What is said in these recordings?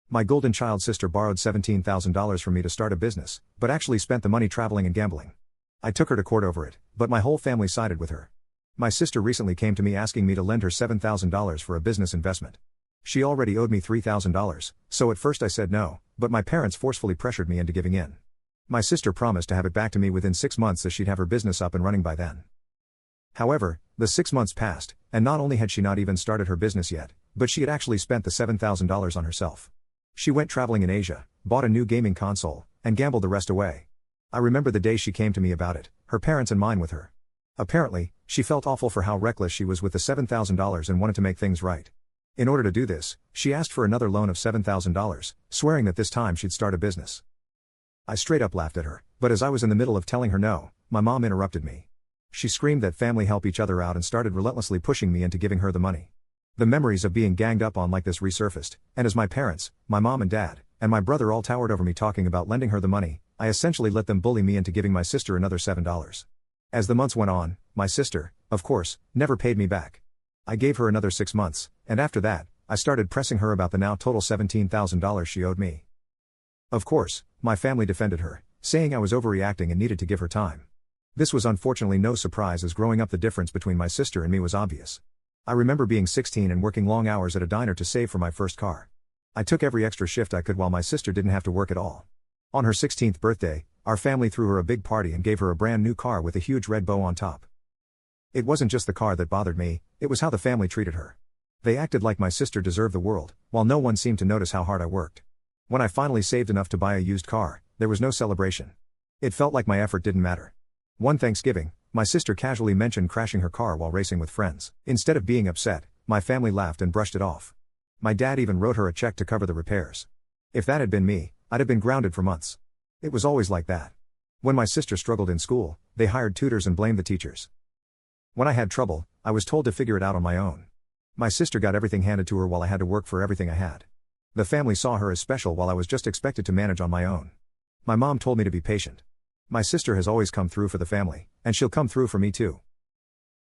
My golden child sister borrowed $17,000 from me to start a business, but actually spent the money traveling and gambling. I took her to court over it, but my whole family sided with her. My sister recently came to me asking me to lend her $7,000 for a business investment. She already owed me $3,000, so at first I said no, but my parents forcefully pressured me into giving in. My sister promised to have it back to me within 6 months as she'd have her business up and running by then. However, the 6 months passed, and not only had she not even started her business yet, but she had actually spent the $7,000 on herself. She went traveling in Asia, bought a new gaming console, and gambled the rest away. I remember the day she came to me about it, her parents and mine with her. Apparently, she felt awful for how reckless she was with the $7,000 and wanted to make things right. In order to do this, she asked for another loan of $7,000, swearing that this time she'd start a business. I straight up laughed at her, but as I was in the middle of telling her no, my mom interrupted me. She screamed that family help each other out and started relentlessly pushing me into giving her the money. The memories of being ganged up on like this resurfaced, and as my parents, my mom and dad, and my brother all towered over me talking about lending her the money, I essentially let them bully me into giving my sister another $7. As the months went on, my sister, of course, never paid me back. I gave her another 6 months, and after that, I started pressing her about the now total $17,000 she owed me. Of course, my family defended her, saying I was overreacting and needed to give her time. This was unfortunately no surprise, as growing up the difference between my sister and me was obvious. I remember being 16 and working long hours at a diner to save for my first car. I took every extra shift I could while my sister didn't have to work at all. On her 16th birthday, our family threw her a big party and gave her a brand new car with a huge red bow on top. It wasn't just the car that bothered me, it was how the family treated her. They acted like my sister deserved the world, while no one seemed to notice how hard I worked. When I finally saved enough to buy a used car, there was no celebration. It felt like my effort didn't matter. One Thanksgiving, my sister casually mentioned crashing her car while racing with friends. Instead of being upset, my family laughed and brushed it off. My dad even wrote her a check to cover the repairs. If that had been me, I'd have been grounded for months. It was always like that. When my sister struggled in school, they hired tutors and blamed the teachers. When I had trouble, I was told to figure it out on my own. My sister got everything handed to her while I had to work for everything I had. The family saw her as special while I was just expected to manage on my own. My mom told me to be patient. My sister has always come through for the family, and she'll come through for me too.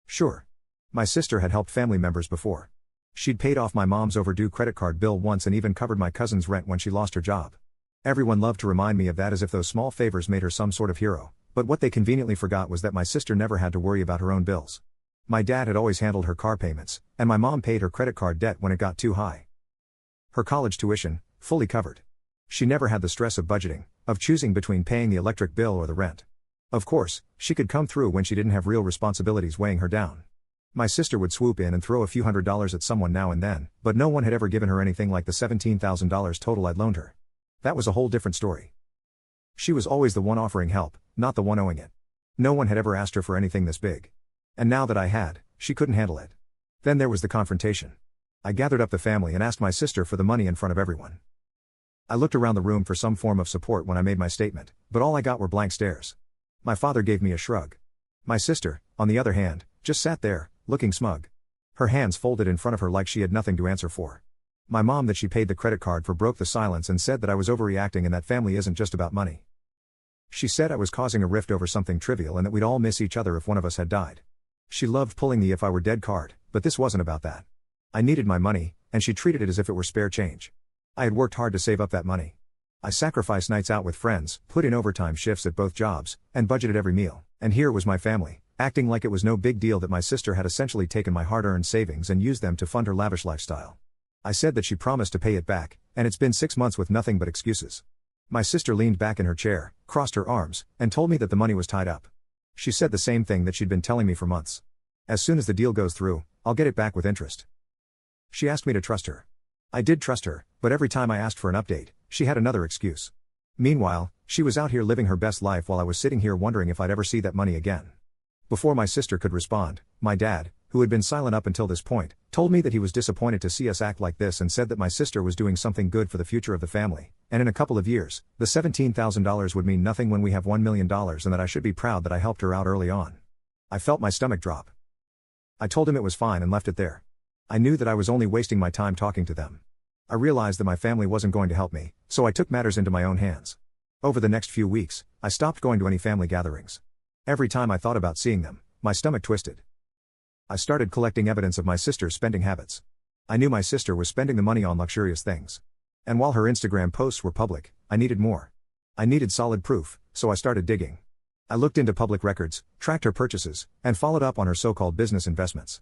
Sure. My sister had helped family members before. She'd paid off my mom's overdue credit card bill once and even covered my cousin's rent when she lost her job. Everyone loved to remind me of that as if those small favors made her some sort of hero, but what they conveniently forgot was that my sister never had to worry about her own bills. My dad had always handled her car payments, and my mom paid her credit card debt when it got too high. Her college tuition, fully covered. She never had the stress of budgeting, of choosing between paying the electric bill or the rent. Of course, she could come through when she didn't have real responsibilities weighing her down. My sister would swoop in and throw a few $100s at someone now and then, but no one had ever given her anything like the $17,000 total I'd loaned her. That was a whole different story. She was always the one offering help, not the one owing it. No one had ever asked her for anything this big. And now that I had, she couldn't handle it. Then there was the confrontation. I gathered up the family and asked my sister for the money in front of everyone. I looked around the room for some form of support when I made my statement, but all I got were blank stares. My father gave me a shrug. My sister, on the other hand, just sat there, looking smug. Her hands folded in front of her like she had nothing to answer for. My mom that she paid the credit card for broke the silence and said that I was overreacting and that family isn't just about money. She said I was causing a rift over something trivial and that we'd all miss each other if one of us had died. She loved pulling the if I were dead card, but this wasn't about that. I needed my money, and she treated it as if it were spare change. I had worked hard to save up that money. I sacrificed nights out with friends, put in overtime shifts at both jobs, and budgeted every meal, and here was my family, acting like it was no big deal that my sister had essentially taken my hard-earned savings and used them to fund her lavish lifestyle. I said that she promised to pay it back, and it's been 6 months with nothing but excuses. My sister leaned back in her chair, crossed her arms, and told me that the money was tied up. She said the same thing that she'd been telling me for months. As soon as the deal goes through, I'll get it back with interest. She asked me to trust her. I did trust her, but every time I asked for an update, she had another excuse. Meanwhile, she was out here living her best life while I was sitting here wondering if I'd ever see that money again. Before my sister could respond, my dad, who had been silent up until this point, told me that he was disappointed to see us act like this and said that my sister was doing something good for the future of the family, and in a couple of years, the $17,000 would mean nothing when we have $1 million and that I should be proud that I helped her out early on. I felt my stomach drop. I told him it was fine and left it there. I knew that I was only wasting my time talking to them. I realized that my family wasn't going to help me, so I took matters into my own hands. Over the next few weeks, I stopped going to any family gatherings. Every time I thought about seeing them, my stomach twisted. I started collecting evidence of my sister's spending habits. I knew my sister was spending the money on luxurious things. And while her Instagram posts were public, I needed more. I needed solid proof, so I started digging. I looked into public records, tracked her purchases, and followed up on her so-called business investments.